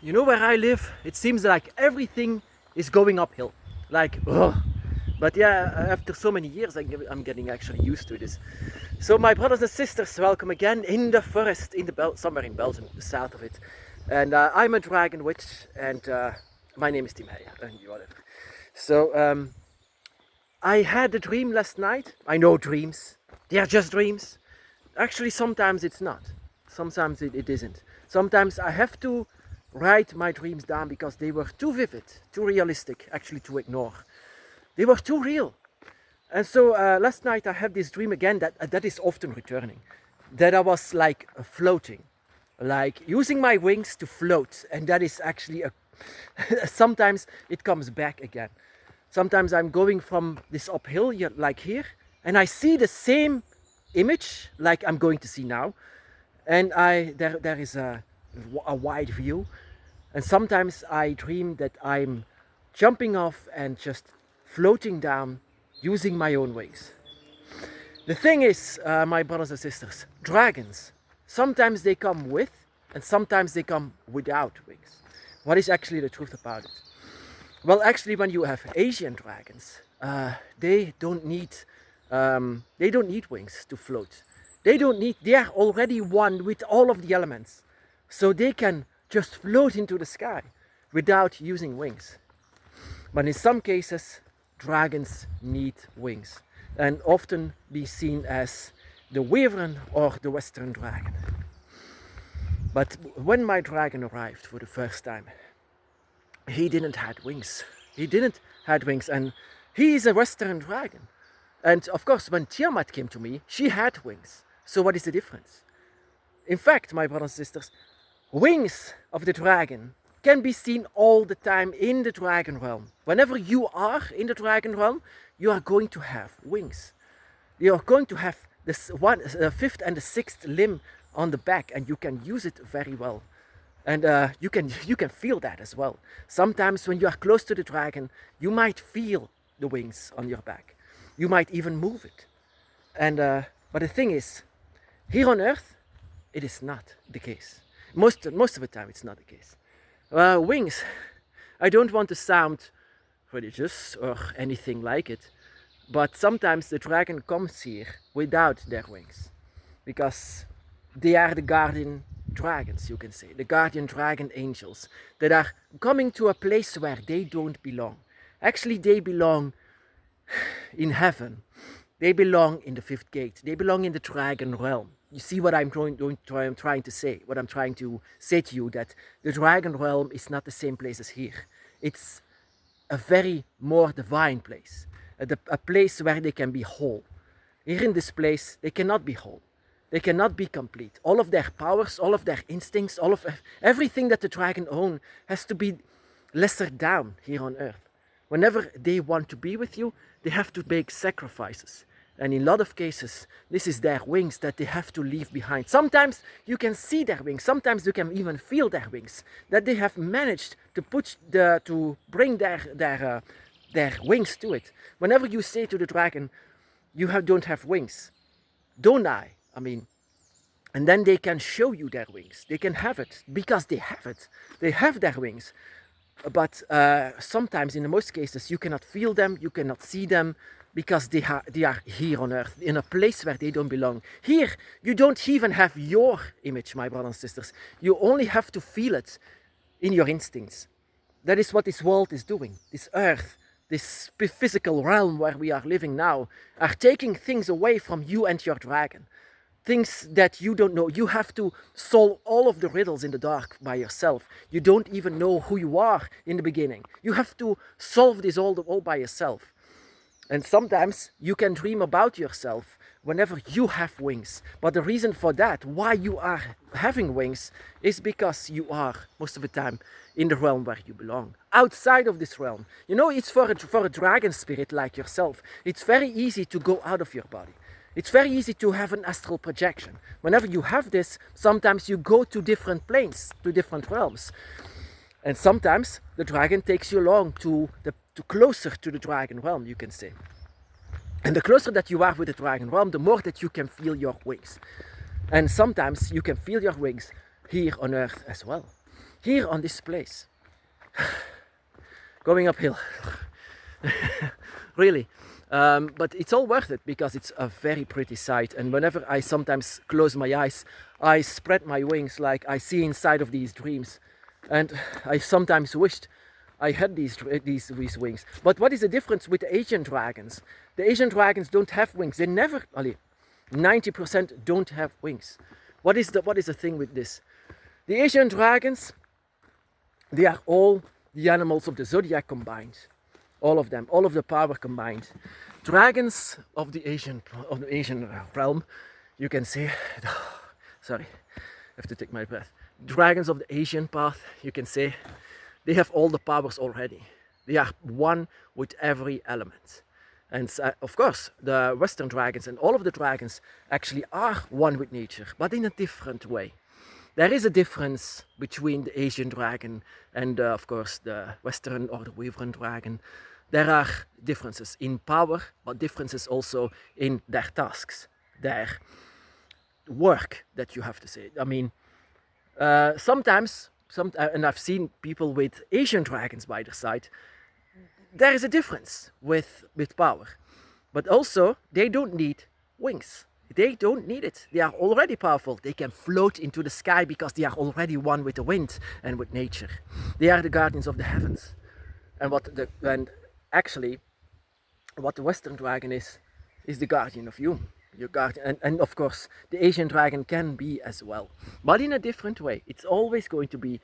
You know, where I live, it seems like everything is going uphill. Like, ugh. But yeah, after so many years, I'm getting actually used to this. So my brothers and sisters, welcome again in the forest, somewhere in Belgium, the south of it. And I'm a dragon witch, and my name is Tim Heijer, and whatever. So I had a dream last night. I know dreams, they are just dreams. Actually, sometimes it's not. Sometimes it isn't. Sometimes I have to write my dreams down because they were too vivid, too realistic, actually to ignore. They were too real. And so last night I had this dream again that is often returning. That I was like floating, like using my wings to float. And that is actually sometimes it comes back again. Sometimes I'm going from this uphill, like here, and I see the same image like I'm going to see now. And there is a wide view. And sometimes I dream that I'm jumping off and just floating down using my own wings. The thing is, my brothers and sisters, dragons, sometimes they come with and sometimes they come without wings. What is actually the truth about it? Well, actually, when you have Asian dragons, they don't need wings to float. They are already one with all of the elements. So they can just float into the sky without using wings. But in some cases, dragons need wings and often be seen as the wyvern or the western dragon. But when my dragon arrived for the first time, he didn't have wings. And he is a western dragon. And of course, when Tiamat came to me, she had wings. So what is the difference? In fact, my brothers and sisters, wings of the dragon can be seen all the time in the dragon realm. Whenever you are in the dragon realm, you are going to have wings. You are going to have this fifth and the sixth limb on the back, and you can use it very well. And you can feel that as well. Sometimes when you are close to the dragon, you might feel the wings on your back. You might even move it. And but the thing is, here on Earth, it is not the case. Most of the time, it's not the case. Wings. I don't want to sound religious or anything like it, but sometimes the dragon comes here without their wings, because they are the guardian dragons, you can say, the guardian dragon angels that are coming to a place where they don't belong. Actually, they belong in heaven. They belong in the fifth gate. They belong in the dragon realm. You see what I'm trying to say? What I'm trying to say to you, that the dragon realm is not the same place as here. It's a very more divine place, a place where they can be whole. Here in this place, they cannot be whole. They cannot be complete. All of their powers, all of their instincts, all of everything that the dragon owns has to be lesser down here on Earth. Whenever they want to be with you, they have to make sacrifices. And in a lot of cases, this is their wings that they have to leave behind. Sometimes you can see their wings. Sometimes you can even feel their wings. That they have managed to bring their wings to it. Whenever you say to the dragon, you don't have wings, don't I? And then they can show you their wings. They can have it because they have it. They have their wings. But sometimes, in most cases, you cannot feel them, you cannot see them, because they are here on Earth, in a place where they don't belong. Here, you don't even have your image, my brothers and sisters. You only have to feel it in your instincts. That is what this world is doing. This Earth, this physical realm where we are living now, are taking things away from you and your dragon. Things that you don't know. You have to solve all of the riddles in the dark by yourself. You don't even know who you are in the beginning. You have to solve this all by yourself. And sometimes you can dream about yourself whenever you have wings. But the reason for that, why you are having wings, is because you are, most of the time, in the realm where you belong. Outside of this realm. You know, it's for a dragon spirit like yourself. It's very easy to go out of your body. It's very easy to have an astral projection. Whenever you have this, sometimes you go to different planes, to different realms. And sometimes the dragon takes you along to closer to the dragon realm, you can say. And the closer that you are with the dragon realm, the more that you can feel your wings. And sometimes you can feel your wings here on Earth as well. here on this place, going uphill, really. But it's all worth it because it's a very pretty sight. And whenever I sometimes close my eyes, I spread my wings like I see inside of these dreams. And I sometimes wished I had these wings. But what is the difference with the Asian dragons? The Asian dragons don't have wings. They never, 90% don't have wings. What is the thing with this? The Asian dragons, they are all the animals of the zodiac combined. All of them, all of the power combined. Dragons of the Asian realm, you can say, sorry, I have to take my breath. Dragons of the Asian path, you can say, they have all the powers already. They are one with every element. And of course, the Western dragons and all of the dragons actually are one with nature, but in a different way. There is a difference between the Asian dragon and of course the Western or the Wyvern dragon. There are differences in power, but differences also in their tasks, their work that you have to say. I mean, sometimes, and I've seen people with Asian dragons by their side, there is a difference with power. But also, they don't need wings. They don't need it. They are already powerful. They can float into the sky because they are already one with the wind and with nature. They are the guardians of the heavens. And actually, what the Western dragon is the guardian of you. Your guardian, and of course, the Asian dragon can be as well, but in a different way. It's always going to be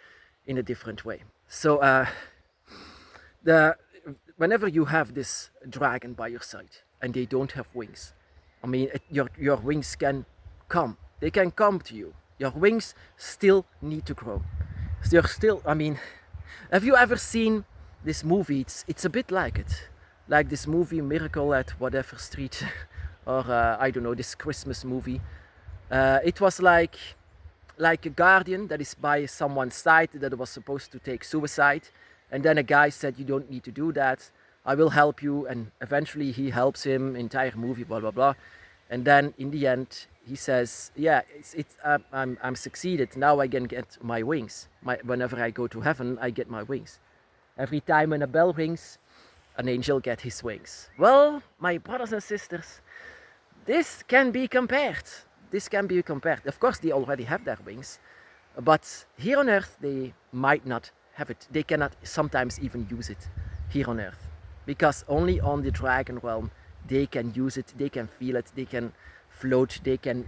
in a different way. So, whenever you have this dragon by your side and they don't have wings, I mean, your wings can come. They can come to you. Your wings still need to grow. They're still, I mean, have you ever seen this movie? It's a bit like it. Like this movie, Miracle at whatever street, or I don't know, this Christmas movie. It was like a guardian that is by someone's side that was supposed to take suicide. And then a guy said, you don't need to do that. I will help you. And eventually he helps him, entire movie, blah, blah, blah. And then in the end, he says, yeah, I'm succeeded. Now I can get my wings. Whenever I go to heaven, I get my wings. Every time when a bell rings, an angel gets his wings. Well, my brothers and sisters, this can be compared. This can be compared. Of course, they already have their wings. But here on earth, they might not have it. They cannot sometimes even use it here on earth. Because only on the dragon realm, they can use it, they can feel it, they can float, they can...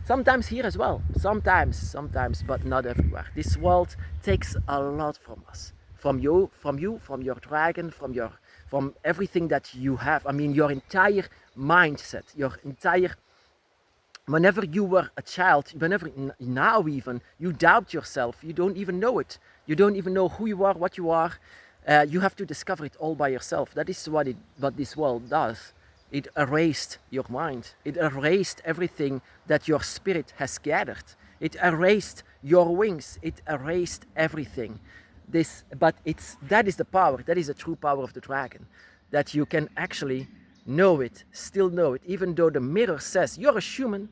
Sometimes here as well. Sometimes, but not everywhere. This world takes a lot from us. From you, from your dragon, from everything that you have. I mean, your entire mindset, your entire... Whenever you were a child, whenever now even, you doubt yourself. You don't even know it. You don't even know who you are, what you are. You have to discover it all by yourself. That is what this world does. It erased your mind. It erased everything that your spirit has gathered. It erased your wings. It erased everything. That is the power. That is the true power of the dragon. That you can actually know it, still know it, even though the mirror says you're a human,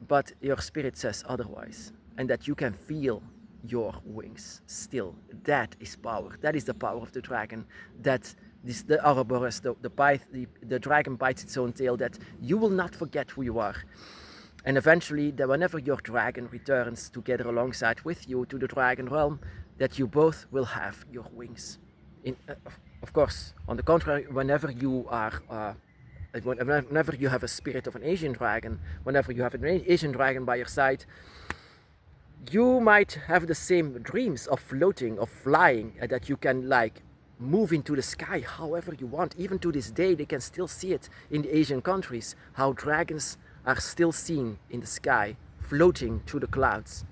but your spirit says otherwise. And that you can feel your wings still. That is power. That is the power of the dragon. That is the Ouroboros, the dragon bites its own tail, that you will not forget who you are. And eventually, that whenever your dragon returns together alongside with you to the dragon realm, that you both will have your wings. Of course, on the contrary, whenever you have a spirit of an Asian dragon, whenever you have an Asian dragon by your side, you might have the same dreams of floating, of flying, that you can like move into the sky however you want. Even to this day, they can still see it in the Asian countries, how dragons are still seen in the sky, floating through the clouds.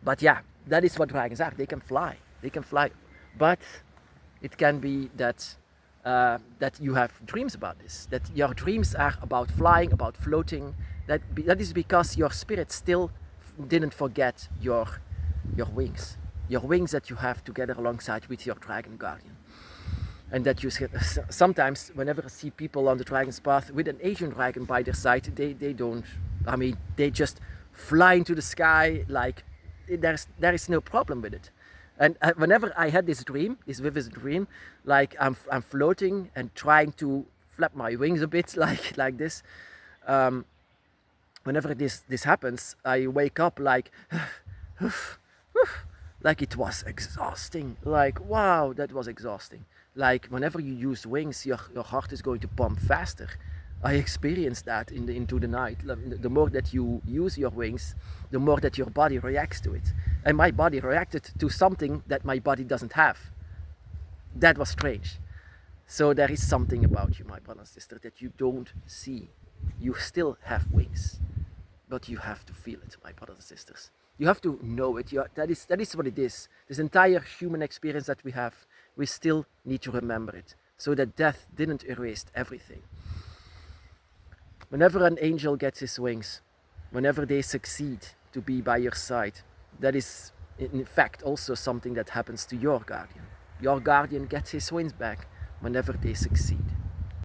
But yeah, that is what dragons are. They can fly. They can fly. But it can be that you have dreams about this. That your dreams are about flying, about floating. That is because your spirit still didn't forget your wings. Your wings that you have together alongside with your dragon guardian. And that you sometimes, whenever I see people on the dragon's path with an Asian dragon by their side, they just fly into the sky like there is no problem with it. And whenever I had this dream, this vivid dream, like I'm floating and trying to flap my wings a bit, like this. Whenever this happens, I wake up like, like it was exhausting. Like, wow, that was exhausting. Like whenever you use wings, your heart is going to pump faster. I experienced that into the night. The more that you use your wings, the more that your body reacts to it. And my body reacted to something that my body doesn't have. That was strange. So there is something about you, my brother and sister, that you don't see. You still have wings, but you have to feel it, my brothers and sisters. You have to know it. That is what it is. This entire human experience that we have, we still need to remember it, so that death didn't erase everything. Whenever an angel gets his wings, whenever they succeed to be by your side, that is in fact also something that happens to your guardian. Your guardian gets his wings back whenever they succeed.